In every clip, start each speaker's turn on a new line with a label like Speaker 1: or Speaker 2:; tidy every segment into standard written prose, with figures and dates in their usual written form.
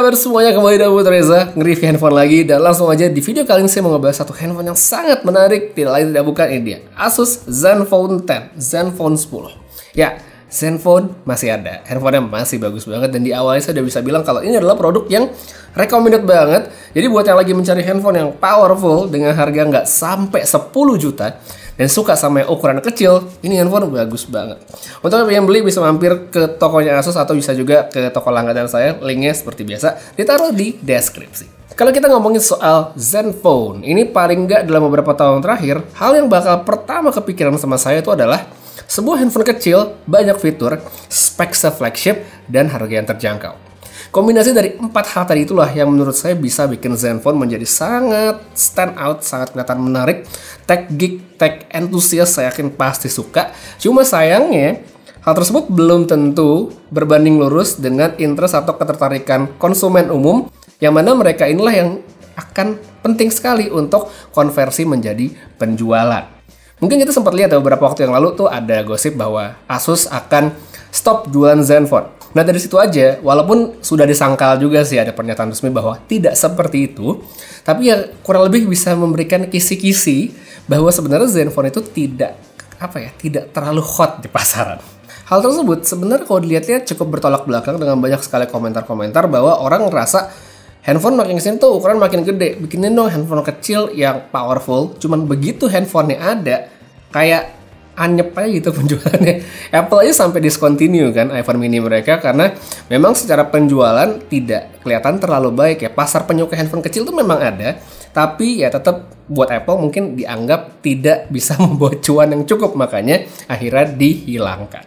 Speaker 1: kabar semuanya, kembali dengan gue Reza, nge-review handphone lagi. Dan langsung aja di video kali ini saya mau ngebahas satu handphone yang sangat menarik. Tidak lain tidak bukan, ini dia Asus Zenfone 10, Zenfone 10. Ya, Zenfone masih ada, handphonenya masih bagus banget. Dan di awalnya saya udah bisa bilang kalau ini adalah produk yang recommended banget. Jadi buat yang lagi mencari handphone yang powerful dengan harga nggak sampai 10 juta dan suka sama yang ukuran kecil, ini handphone bagus banget. Untuk yang beli bisa mampir ke tokonya Asus atau bisa juga ke toko langganan saya. Linknya seperti biasa ditaruh di deskripsi. Kalau kita ngomongin soal Zenfone, ini paling nggak dalam beberapa tahun terakhir, hal yang bakal pertama kepikiran sama saya itu adalah sebuah handphone kecil, banyak fitur, spek flagship, dan harga yang terjangkau. Kombinasi dari 4 hal tadi itulah yang menurut saya bisa bikin Zenfone menjadi sangat stand out, sangat kelihatan menarik. Tech geek, tech enthusiast saya yakin pasti suka. Cuma sayangnya, hal tersebut belum tentu berbanding lurus dengan interest atau ketertarikan konsumen umum, yang mana mereka inilah yang akan penting sekali untuk konversi menjadi penjualan. Mungkin kita sempat lihat beberapa waktu yang lalu tuh ada gosip bahwa Asus akan stop jualan Zenfone. Nah dari situ aja, walaupun sudah disangkal juga sih ada pernyataan resmi bahwa tidak seperti itu, tapi ya kurang lebih bisa memberikan kisi-kisi bahwa sebenarnya Zenfone itu tidak terlalu hot di pasaran. Hal tersebut sebenarnya kalau dilihat-lihat cukup bertolak belakang dengan banyak sekali komentar-komentar bahwa orang ngerasa handphone makin kesini tuh ukuran makin gede, bikinin dong handphone kecil yang powerful. Cuman begitu handphonenya ada, kayak anyep aja gitu penjualannya. Apple aja sampai discontinue kan iPhone mini mereka karena memang secara penjualan tidak kelihatan terlalu baik ya. Pasar penyuka handphone kecil tuh memang ada, tapi ya tetap buat Apple mungkin dianggap tidak bisa membawa cuan yang cukup, makanya akhirnya dihilangkan.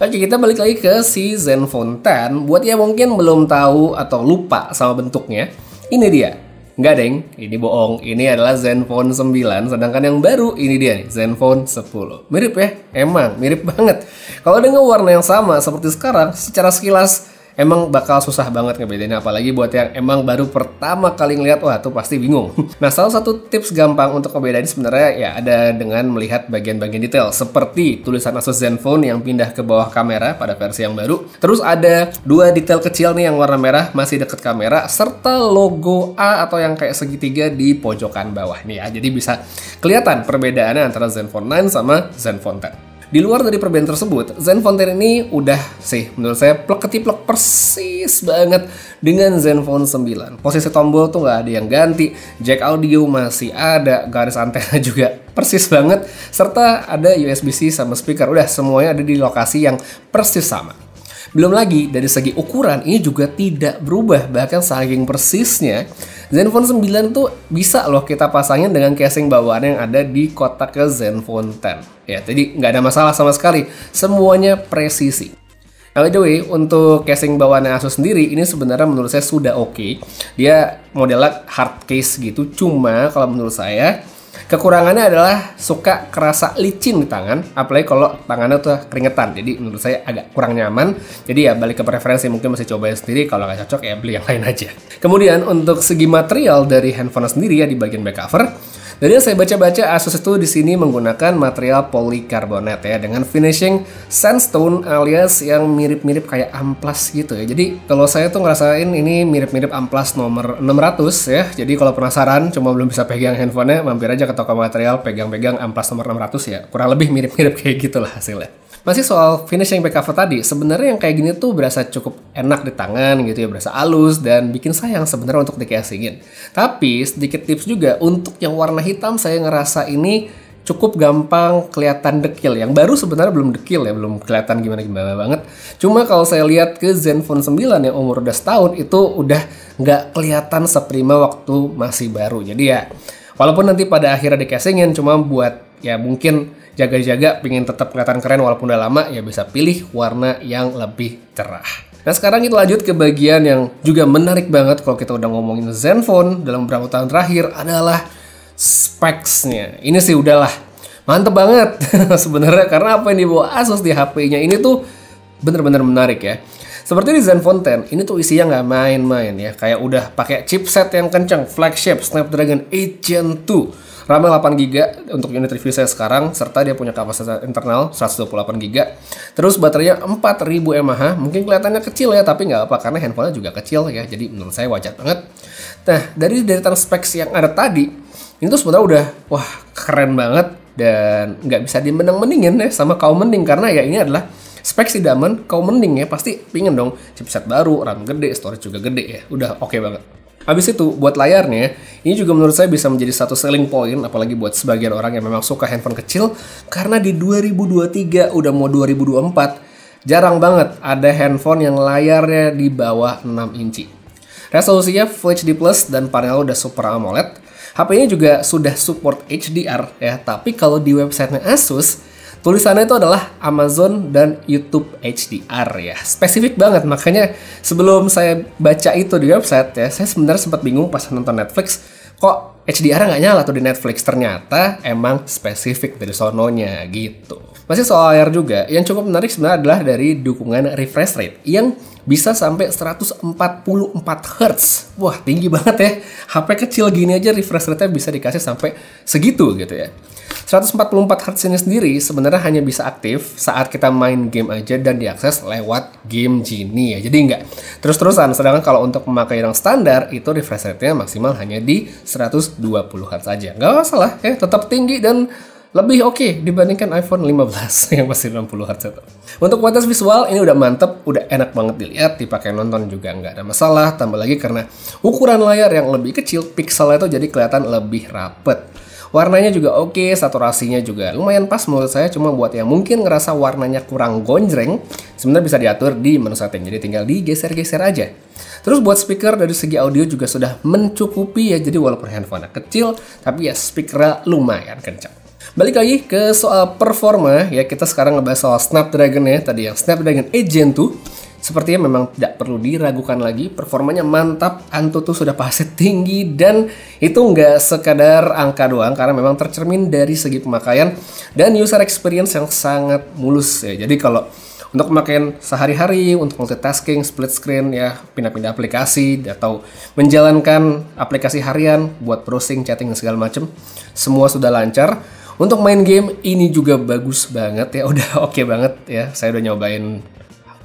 Speaker 1: Oke, kita balik lagi ke si Zenfone 10. Buat yang mungkin belum tahu atau lupa sama bentuknya, ini dia. Nggak deng, ini bohong. Ini adalah Zenfone 9, sedangkan yang baru ini dia nih, Zenfone 10. Mirip ya? Emang, mirip banget. Kalau dengan warna yang sama seperti sekarang, secara sekilas emang bakal susah banget ngebedainnya, apalagi buat yang emang baru pertama kali ngeliat, wah tuh pasti bingung. Nah, salah satu tips gampang untuk ngebedain sebenarnya ya ada dengan melihat bagian-bagian detail, seperti tulisan Asus Zenfone yang pindah ke bawah kamera pada versi yang baru. Terus ada 2 detail kecil nih yang warna merah masih deket kamera, serta logo A atau yang kayak segitiga di pojokan bawah nih ya. Jadi bisa kelihatan perbedaannya antara Zenfone 9 sama Zenfone 10. Di luar dari perbedaan tersebut, Zenfone 10 ini udah sih menurut saya plek-ketiplek persis banget dengan Zenfone 9. Posisi tombol tuh nggak ada yang ganti, jack audio masih ada, garis antena juga persis banget, serta ada USB-C sama speaker. Udah semuanya ada di lokasi yang persis sama. Belum lagi dari segi ukuran ini juga tidak berubah, bahkan saking persisnya Zenfone 9 tuh bisa loh kita pasangin dengan casing bawaan yang ada di kotak ke Zenfone 10. Ya, jadi nggak ada masalah sama sekali, semuanya presisi. Nah, by the way, untuk casing bawaannya Asus sendiri ini sebenarnya menurut saya sudah oke. Dia modelnya hard case gitu, cuma kalau menurut saya kekurangannya adalah suka kerasa licin di tangan, apalagi kalau tangannya tuh keringetan. Jadi menurut saya agak kurang nyaman. Jadi ya balik ke preferensi, mungkin masih cobain sendiri. Kalau nggak cocok ya beli yang lain aja. Kemudian untuk segi material dari handphone sendiri ya di bagian back cover, dari yang saya baca-baca Asus itu di sini menggunakan material polikarbonat ya dengan finishing sandstone alias yang mirip-mirip kayak amplas gitu ya. Jadi kalau saya tuh ngerasain ini mirip-mirip amplas nomor 600 ya. Jadi kalau penasaran cuma belum bisa pegang handphonenya, mampir aja ke toko material, pegang-pegang amplas nomor 600 ya. Kurang lebih mirip-mirip kayak gitulah hasilnya. Masih soal finishing back cover tadi, sebenarnya yang kayak gini tuh berasa cukup enak di tangan gitu ya, berasa halus dan bikin sayang sebenarnya untuk dikasingin. Tapi sedikit tips juga untuk yang warna hitam, saya ngerasa ini cukup gampang kelihatan dekil. Yang baru sebenarnya belum dekil ya, belum kelihatan gimana-gimana banget. Cuma kalau saya lihat ke Zenfone 9 yang umur udah setahun itu udah nggak kelihatan seprima waktu masih baru. Jadi ya walaupun nanti pada akhirnya dikasingin, cuma buat ya mungkin jaga-jaga pengen tetap kelihatan keren walaupun udah lama, ya bisa pilih warna yang lebih cerah. Nah sekarang kita lanjut ke bagian yang juga menarik banget kalau kita udah ngomongin Zenfone dalam beberapa tahun terakhir adalah specs-nya. Ini sih udahlah mantep banget sebenarnya, karena apa yang dibawa Asus di HP-nya ini tuh bener-bener menarik ya. Seperti di Zenfone 10, ini tuh isinya nggak main-main ya. Kayak udah pakai chipset yang kencang, flagship Snapdragon 8 Gen 2. RAM 8GB untuk unit review saya sekarang, serta dia punya kapasitas internal 128GB. Terus baterainya 4000 mAh, mungkin kelihatannya kecil ya, tapi nggak apa karena handphonenya juga kecil ya, jadi menurut saya wajar banget. Nah, dari deretan specs yang ada tadi, ini tuh sebenarnya udah wah keren banget dan nggak bisa dimenang-meningin ya sama kaum mending, karena ya ini adalah specs idaman kaum mending ya, pasti pingin dong chipset baru, RAM gede, storage juga gede ya, udah oke banget. Habis itu buat layarnya, ini juga menurut saya bisa menjadi satu selling point, apalagi buat sebagian orang yang memang suka handphone kecil, karena di 2023 udah mau 2024, jarang banget ada handphone yang layarnya di bawah 6 inci. Resolusinya Full HD Plus dan panel udah Super AMOLED. HP-nya juga sudah support HDR ya, tapi kalau di websitenya Asus, tulisannya itu adalah Amazon dan YouTube HDR ya. Spesifik banget, makanya sebelum saya baca itu di website ya, saya sebenarnya sempat bingung pas nonton Netflix, kok HDR nggak nyala tuh di Netflix. Ternyata emang spesifik dari sononya gitu. Masih soal layar juga, yang cukup menarik sebenarnya adalah dari dukungan refresh rate yang bisa sampai 144 Hz. Wah, tinggi banget ya. HP kecil gini aja refresh rate-nya bisa dikasih sampai segitu gitu ya. 144 Hz ini sendiri sebenarnya hanya bisa aktif saat kita main game aja dan diakses lewat game Genie ya. Jadi nggak terus-terusan. Sedangkan kalau untuk memakai yang standar, itu refresh rate-nya maksimal hanya di 120 Hz aja. Nggak masalah ya, tetap tinggi dan lebih oke dibandingkan iPhone 15 yang masih 60 Hz itu. Untuk kualitas visual ini udah mantep, udah enak banget dilihat, dipakai nonton juga nggak ada masalah. Tambah lagi karena ukuran layar yang lebih kecil, pixelnya itu jadi kelihatan lebih rapet. Warnanya juga oke, saturasinya juga lumayan pas menurut saya. Cuma buat yang mungkin ngerasa warnanya kurang gonjreng, sebenarnya bisa diatur di menu setting, jadi tinggal digeser-geser aja. Terus buat speaker dari segi audio juga sudah mencukupi ya, jadi walaupun handphone kecil, tapi ya speakernya lumayan kencang. Balik lagi ke soal performa ya, kita sekarang ngebahas soal Snapdragon ya, tadi yang Snapdragon 8 Gen 2. Sepertinya memang tidak perlu diragukan lagi, performanya mantap, Antutu sudah pasti tinggi, dan itu nggak sekadar angka doang, karena memang tercermin dari segi pemakaian dan user experience yang sangat mulus ya. Jadi kalau untuk pemakaian sehari-hari, untuk multitasking, split screen ya, pindah-pindah aplikasi, atau menjalankan aplikasi harian buat browsing, chatting, dan segala macam, semua sudah lancar. Untuk main game ini juga bagus banget ya, udah oke banget ya, saya udah nyobain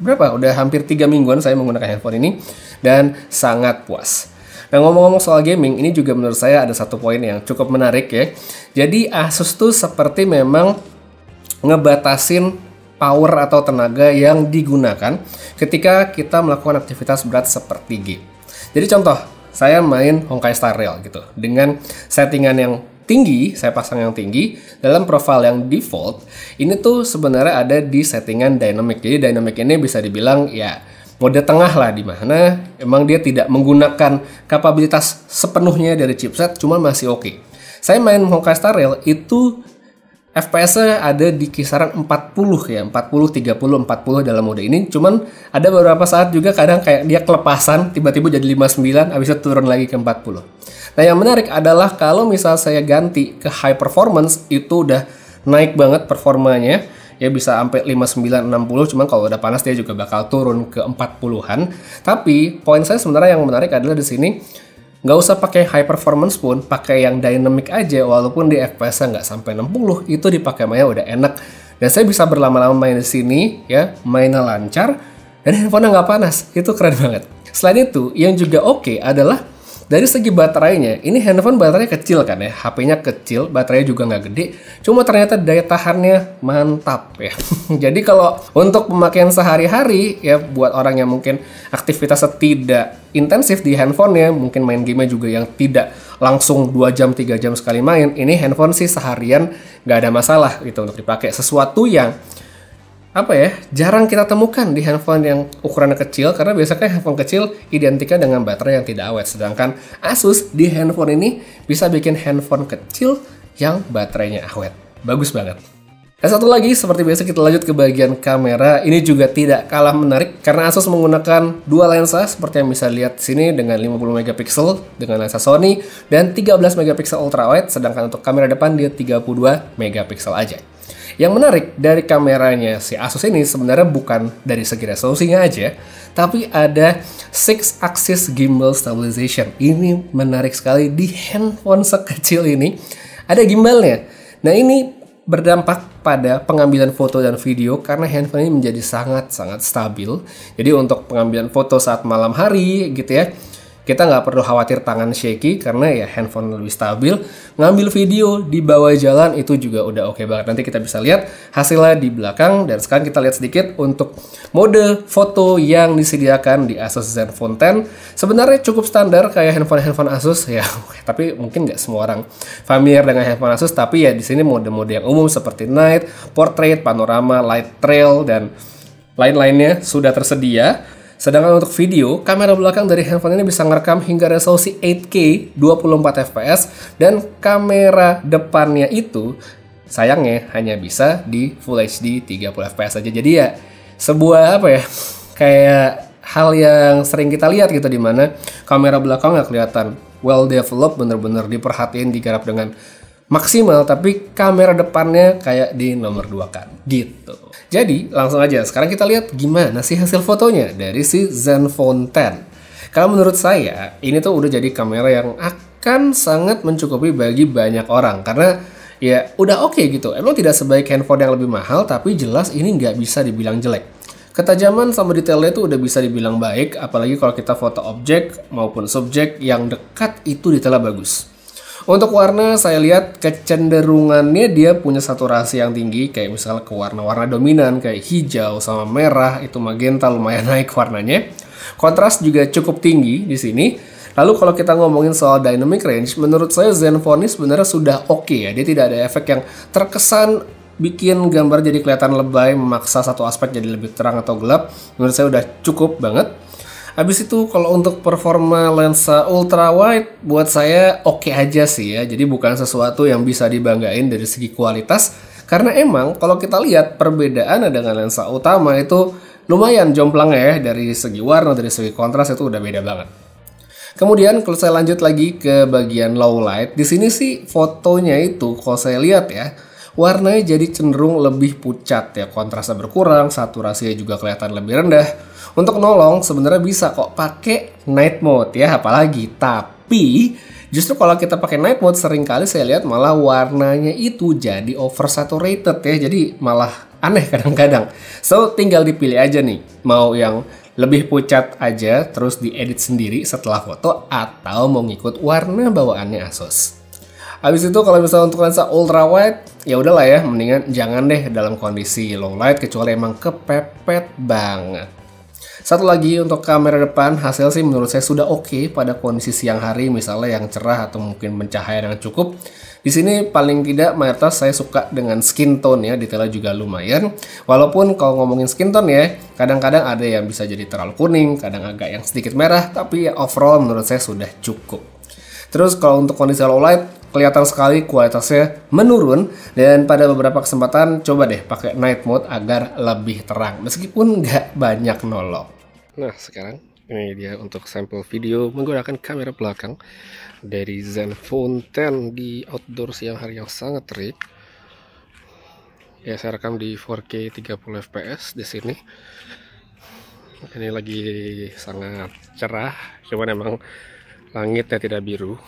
Speaker 1: udah hampir 3 mingguan saya menggunakan handphone ini dan sangat puas. Nah, ngomong-ngomong soal gaming, ini juga menurut saya ada satu poin yang cukup menarik ya. Jadi Asus tuh seperti memang ngebatasin power atau tenaga yang digunakan ketika kita melakukan aktivitas berat seperti game. Jadi contoh, saya main Honkai Star Rail gitu dengan settingan yang tinggi, saya pasang yang tinggi, dalam profile yang default, ini tuh sebenarnya ada di settingan dynamic. Jadi dynamic ini bisa dibilang ya mode tengah lah, di mana emang dia tidak menggunakan kapabilitas sepenuhnya dari chipset, cuma masih oke. Saya main Honkai Star Rail itu FPS-nya ada di kisaran 40 ya, 40, 30, 40 dalam mode ini. Cuman ada beberapa saat juga kadang kayak dia kelepasan, tiba-tiba jadi 59, habis itu turun lagi ke 40. Nah, yang menarik adalah kalau misal saya ganti ke high performance, itu udah naik banget performanya. Ya bisa sampai 59, 60, cuman kalau udah panas dia juga bakal turun ke 40-an. Tapi poin saya sebenarnya yang menarik adalah di sini, nggak usah pakai high performance pun, pakai yang dynamic aja, walaupun di FPS-nya nggak sampai 60, itu dipakai mainnya udah enak. Dan saya bisa berlama-lama main di sini, ya, mainnya lancar, dan handphone-nya nggak panas, itu keren banget. Selain itu, yang juga oke adalah dari segi baterainya, ini handphone baterainya kecil kan ya, HP-nya kecil, baterainya juga nggak gede, cuma ternyata daya tahannya mantap ya. Jadi kalau untuk pemakaian sehari-hari ya, buat orang yang mungkin aktivitasnya tidak intensif di handphonenya, mungkin main game juga yang tidak langsung 2 jam, 3 jam sekali main, ini handphone sih seharian nggak ada masalah gitu untuk dipakai. Sesuatu yang jarang kita temukan di handphone yang ukurannya kecil, karena biasanya handphone kecil identiknya dengan baterai yang tidak awet. Sedangkan Asus di handphone ini bisa bikin handphone kecil yang baterainya awet. Bagus banget. Dan satu lagi, seperti biasa kita lanjut ke bagian kamera. Ini juga tidak kalah menarik karena Asus menggunakan dua lensa seperti yang bisa lihat sini, dengan 50 megapiksel dengan lensa Sony dan 13 megapiksel ultrawide, sedangkan untuk kamera depan dia 32 megapiksel aja. Yang menarik dari kameranya si Asus ini sebenarnya bukan dari segi resolusinya aja, tapi ada 6 axis gimbal stabilization. Ini menarik sekali, di handphone sekecil ini ada gimbalnya. Nah, ini berdampak pada pengambilan foto dan video karena handphone ini menjadi sangat-sangat stabil. Jadi untuk pengambilan foto saat malam hari gitu ya, kita nggak perlu khawatir tangan shaky karena ya handphone lebih stabil. Ngambil video di bawah jalan itu juga udah oke banget. Nanti kita bisa lihat hasilnya di belakang. Dan sekarang kita lihat sedikit untuk mode foto yang disediakan di Asus Zenfone 10. Sebenarnya cukup standar kayak handphone Asus ya. Tapi mungkin nggak semua orang familiar dengan handphone Asus. Tapi ya di sini mode-mode yang umum seperti night, portrait, panorama, light trail, dan lain-lainnya sudah tersedia. Sedangkan untuk video, kamera belakang dari handphone ini bisa ngerekam hingga resolusi 8K 24 fps dan kamera depannya itu sayangnya hanya bisa di Full HD 30 fps aja. Jadi ya sebuah apa ya, kayak hal yang sering kita lihat gitu, dimana kamera belakang nggak kelihatan well developed, bener-bener diperhatiin, digarap dengan maksimal, tapi kamera depannya kayak di nomor 2 kan gitu. Jadi langsung aja sekarang kita lihat gimana sih hasil fotonya dari si Zenfone 10. Kalau menurut saya ini tuh udah jadi kamera yang akan sangat mencukupi bagi banyak orang karena ya udah oke gitu. Emang tidak sebaik handphone yang lebih mahal, tapi jelas ini nggak bisa dibilang jelek. Ketajaman sama detailnya itu udah bisa dibilang baik, apalagi kalau kita foto objek maupun subjek yang dekat itu detailnya bagus. Untuk warna, saya lihat kecenderungannya dia punya saturasi yang tinggi, kayak misalnya ke warna-warna dominan kayak hijau sama merah, itu magenta lumayan naik warnanya. Kontras juga cukup tinggi di sini. Lalu kalau kita ngomongin soal dynamic range, menurut saya Zenfone ini sebenarnya sudah oke ya. Dia tidak ada efek yang terkesan bikin gambar jadi kelihatan lebay, memaksa satu aspek jadi lebih terang atau gelap. Menurut saya udah cukup banget. Habis itu kalau untuk performa lensa ultra wide buat saya oke aja sih ya. Jadi bukan sesuatu yang bisa dibanggain dari segi kualitas. Karena emang kalau kita lihat perbedaan dengan lensa utama itu lumayan jomplang ya. Dari segi warna, dari segi kontras itu udah beda banget. Kemudian kalau saya lanjut lagi ke bagian low light. Di sini sih fotonya itu kalau saya lihat ya, warnanya jadi cenderung lebih pucat ya. Kontrasnya berkurang, saturasinya juga kelihatan lebih rendah. Untuk nolong sebenarnya bisa kok pakai night mode ya, apalagi. Tapi justru kalau kita pakai night mode seringkali saya lihat malah warnanya itu jadi oversaturated ya. Jadi malah aneh kadang-kadang. So tinggal dipilih aja nih, mau yang lebih pucat aja terus diedit sendiri setelah foto atau mau ngikut warna bawaannya Asus. Habis itu kalau misalnya untuk lensa ultra wide ya udahlah ya, mendingan jangan deh dalam kondisi low light kecuali emang kepepet banget. Satu lagi untuk kamera depan, hasil sih menurut saya sudah oke pada kondisi siang hari misalnya yang cerah atau mungkin pencahayaan yang cukup. Di sini paling tidak mayoritas saya suka dengan skin tone ya, detailnya juga lumayan. Walaupun kalau ngomongin skin tone ya, kadang-kadang ada yang bisa jadi terlalu kuning, kadang agak yang sedikit merah, tapi ya overall menurut saya sudah cukup. Terus kalau untuk kondisi low light, kelihatan sekali kualitasnya menurun, dan pada beberapa kesempatan coba deh pakai night mode agar lebih terang meskipun nggak banyak nolong. Nah sekarang ini dia untuk sampel video menggunakan kamera belakang dari Zenfone 10 di outdoor siang hari yang sangat terik. Ya saya rekam di 4K 30 fps di sini. Ini lagi sangat cerah, cuman emang langitnya tidak biru.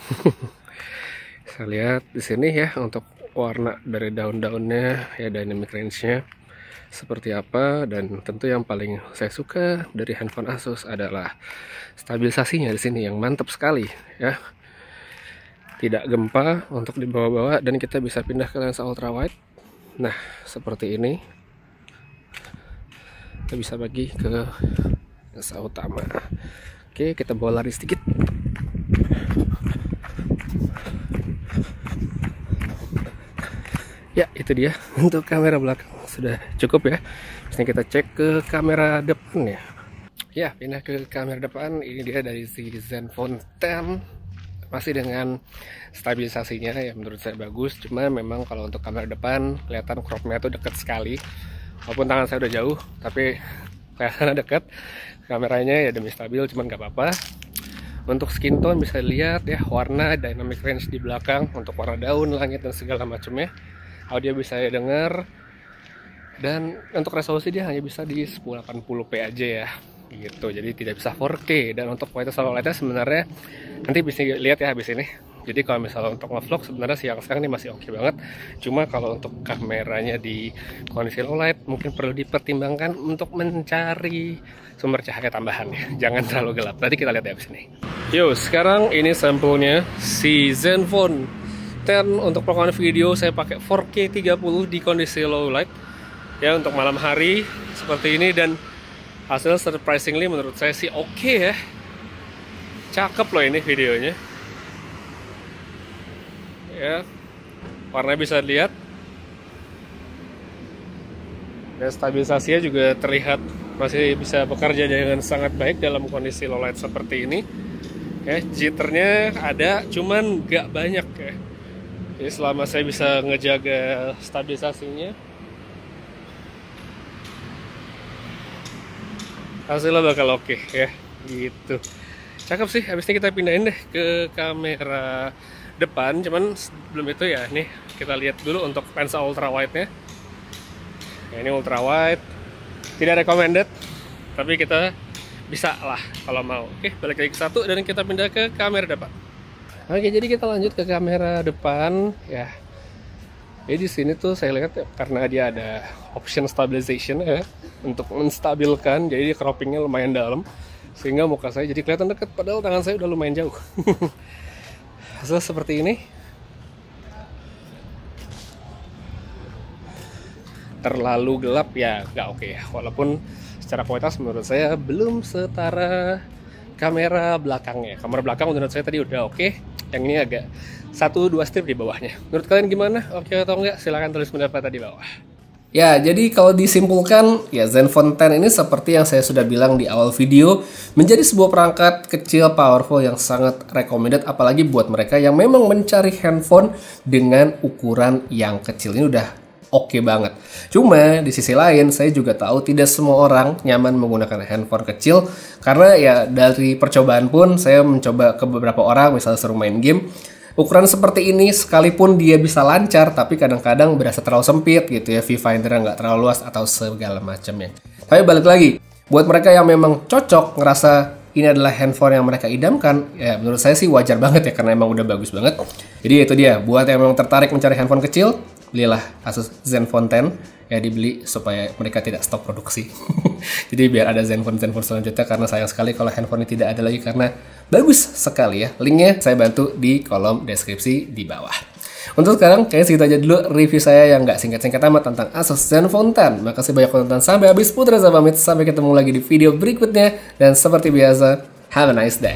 Speaker 1: Saya lihat di sini ya untuk warna dari daun-daunnya ya, dynamic range-nya seperti apa, dan tentu yang paling saya suka dari handphone Asus adalah stabilisasinya di sini yang mantap sekali ya. Tidak gempa untuk dibawa-bawa dan kita bisa pindah ke lensa ultra wide. Nah, seperti ini. Kita bisa bagi ke lensa utama. Oke, kita bawa lari sedikit. Ya, itu dia untuk kamera belakang sudah cukup ya. Terus kita cek ke kamera depan ya. Ya, pindah ke kamera depan. Ini dia dari si Zenfone 10. Masih dengan stabilisasinya ya menurut saya bagus. Cuma memang kalau untuk kamera depan kelihatan cropnya itu dekat sekali. Walaupun tangan saya udah jauh, tapi kelihatannya dekat. Kameranya ya demi stabil, cuman nggak apa-apa. Untuk skin tone bisa lihat ya, warna dynamic range di belakang untuk warna daun, langit dan segala macamnya. Audio bisa dengar, Dan untuk resolusi dia hanya bisa di 1080p aja ya gitu, jadi tidak bisa 4K. Dan untuk kualitas low lightnya sebenarnya nanti bisa lihat ya habis ini. Jadi kalau misalnya untuk ngevlog sebenarnya siang sekarang ini masih oke banget. Cuma kalau untuk kameranya di kondisi low light mungkin perlu dipertimbangkan untuk mencari sumber cahaya tambahan ya. Jangan terlalu gelap. Nanti kita lihat ya habis ini. Yo, sekarang ini sampulnya si Zenfone 10 untuk rekaman video. Saya pakai 4K 30 di kondisi low light ya untuk malam hari seperti ini, dan hasil surprisingly menurut saya sih oke ya. Cakep loh ini videonya. Ya, warnanya bisa dilihat. Dan stabilisasinya juga terlihat masih bisa bekerja dengan sangat baik dalam kondisi low light seperti ini. Ya, jitternya ada, cuman nggak banyak ya. Jadi selama saya bisa ngejaga stabilisasinya, hasilnya bakal oke ya, gitu. Cakep sih. Habis ini kita pindahin deh ke kamera depan. Cuman sebelum itu ya, nih kita lihat dulu untuk lensa ultra wide nya. Ya, ini ultra wide, tidak recommended, tapi kita bisa lah kalau mau. Oke, balik lagi ke satu dan kita pindah ke kamera depan. Oke, jadi kita lanjut ke kamera depan ya. Jadi di sini tuh saya lihat ya, karena dia ada option stabilization ya untuk menstabilkan, jadi croppingnya lumayan dalam sehingga muka saya jadi kelihatan dekat padahal tangan saya udah lumayan jauh. Hasil seperti ini. Terlalu gelap ya nggak oke ya, walaupun secara kualitas menurut saya belum setara kamera belakangnya. Kamera belakang menurut saya tadi udah oke, yang ini agak 1-2 strip di bawahnya. Menurut kalian gimana? Oke atau enggak? Silahkan tulis pendapat di bawah. Ya, jadi kalau disimpulkan, ya Zenfone 10 ini seperti yang saya sudah bilang di awal video, menjadi sebuah perangkat kecil powerful yang sangat recommended, apalagi buat mereka yang memang mencari handphone dengan ukuran yang kecil. Ini udah oke banget. Cuma di sisi lain, saya juga tahu tidak semua orang nyaman menggunakan handphone kecil, karena ya dari percobaan pun saya mencoba ke beberapa orang, misalnya suruh main game. Ukuran seperti ini sekalipun dia bisa lancar, tapi kadang-kadang berasa terlalu sempit gitu ya, viewfinder nggak terlalu luas atau segala macamnya. Tapi balik lagi, buat mereka yang memang cocok ngerasa ini adalah handphone yang mereka idamkan, ya menurut saya sih wajar banget ya, karena emang udah bagus banget. Jadi itu dia, buat yang memang tertarik mencari handphone kecil, belilah Asus Zenfone 10 ya, dibeli supaya mereka tidak stop produksi. Jadi biar ada Zenfone selanjutnya, karena sayang sekali kalau handphone ini tidak ada lagi, karena bagus sekali ya. Linknya saya bantu di kolom deskripsi di bawah. Untuk sekarang kayaknya segitu aja dulu review saya yang nggak singkat-singkat amat tentang Asus Zenfone 10. Makasih banyak nonton sampai habis. Putra pamit, sampai ketemu lagi di video berikutnya, dan seperti biasa, have a nice day.